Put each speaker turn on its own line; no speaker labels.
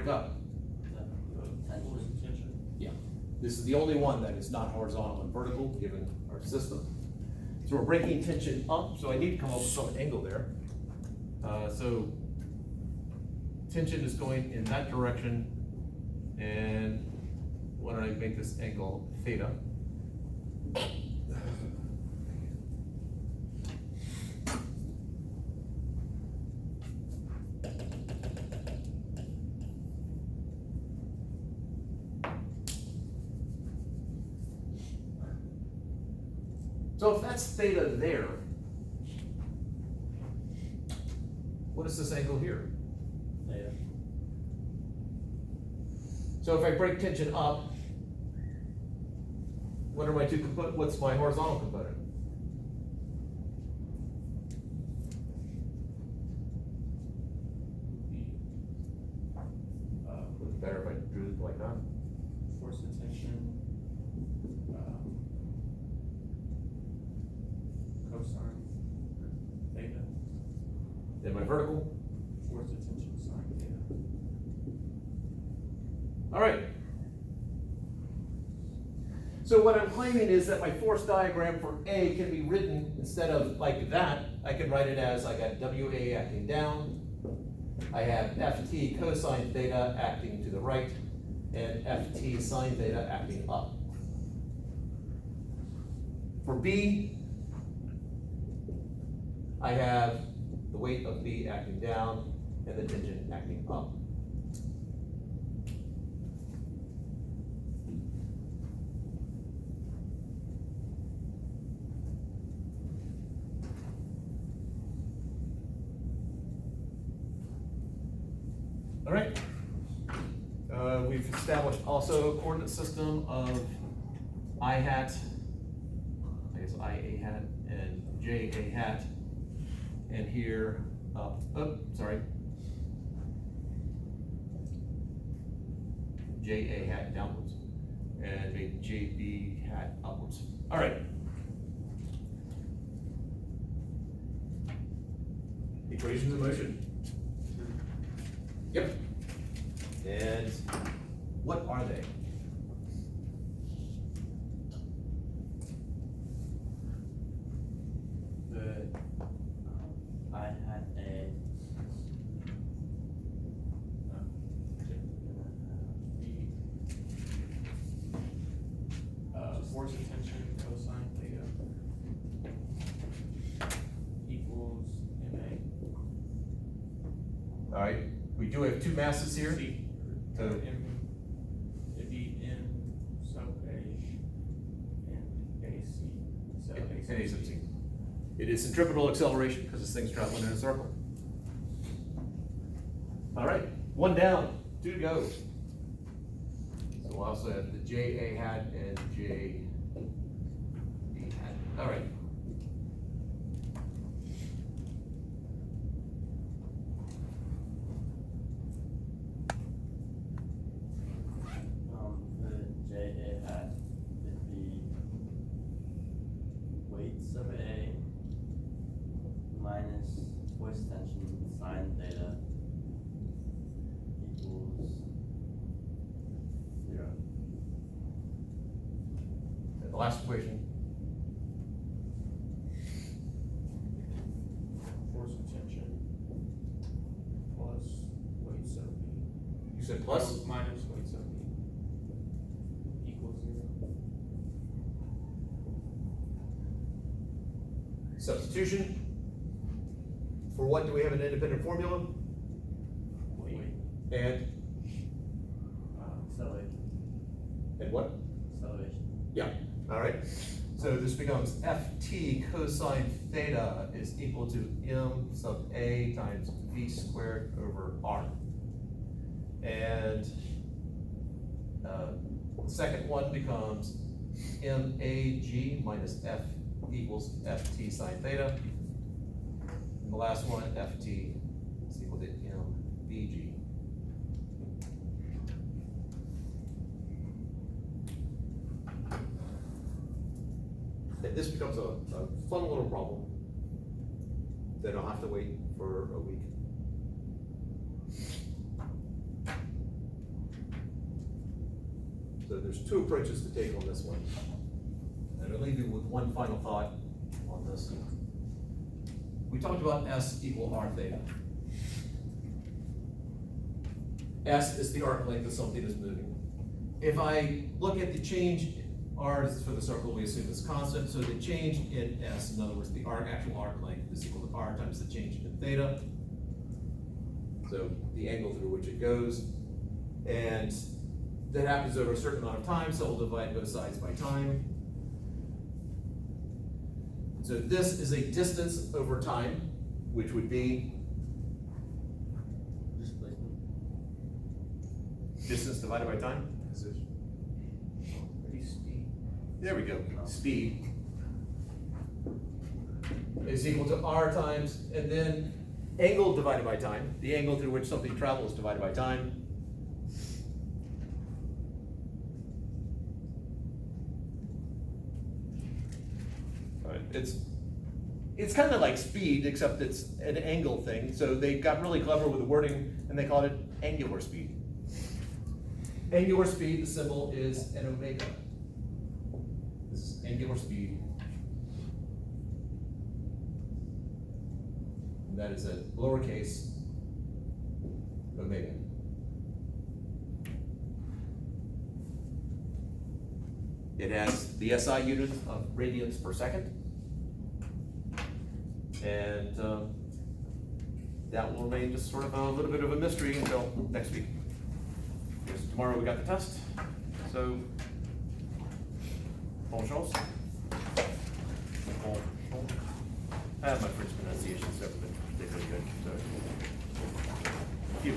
up. Yeah, this is the only one that is not horizontal and vertical, given our system. So we're breaking tension up, so I need to come up with some angle there. So tension is going in that direction, and why don't I make this angle theta? So if that's theta there, what is this angle here?
Theta.
So if I break tension up, what are my two components? What's my horizontal component? Would it be better if I drew it like that?
Force of tension. Cosine. Theta.
Then my vertical.
Force of tension sine theta.
All right. So what I'm claiming is that my force diagram for A can be written instead of like that. I can write it as I got WA acting down. I have FT cosine theta acting to the right, and FT sine theta acting up. For B, I have the weight of B acting down and the tension acting up. All right. We've established also a coordinate system of I hat, I guess IA hat and JA hat, and here, JA hat downwards, and a JB hat upwards. All right. Equations of motion. Yep. And what are they?
I had a force of tension cosine theta equals MA.
All right. We do have two masses here.
C.
So
It'd be M sub A and AC. So
and A sub C. It is centripetal acceleration because this thing's traveling in a circle. All right, one down, two to go. So we'll also have the JA hat and JB hat. All right.
The JA hat would be weights of A minus force tension sine theta equals 0.
And the last equation.
Force of tension plus weights of B.
You said plus?
Minus weights of B equals 0.
Substitution. For what do we have an independent formula?
Weight.
And
Acceleration.
and what?
Acceleration.
Yeah. All right. So this becomes FT cosine theta is equal to M sub A times V squared over R. And the second one becomes MAG minus F equals FT sine theta. And the last one, FT, is equal to MVG. And this becomes a fun little problem that I'll have to wait for a week. So there's two approaches to take on this one. And I'll leave you with one final thought on this. We talked about S equal R theta. S is the arc length of something that's moving. If I look at the change, R is for the circle, we assume is constant, so the change in S, in other words, the actual arc length is equal to R times the change in theta. So the angle through which it goes. And that happens over a certain amount of time, so we'll divide both sides by time. So this is a distance over time, which would be distance divided by time.
Pretty steep.
There we go. Speed is equal to R times, and then angle divided by time, the angle through which something travels divided by time. It's kind of like speed, except it's an angle thing. So they got really clever with the wording, and they called it angular speed. Angular speed, the symbol is an omega. This is angular speed. And that is a lowercase omega. It has the SI unit of radians per second. And that will remain just sort of a little bit of a mystery until next week. Because tomorrow we got the test. So, bonne chance. I have my French pronunciations, so they're pretty good. So, you.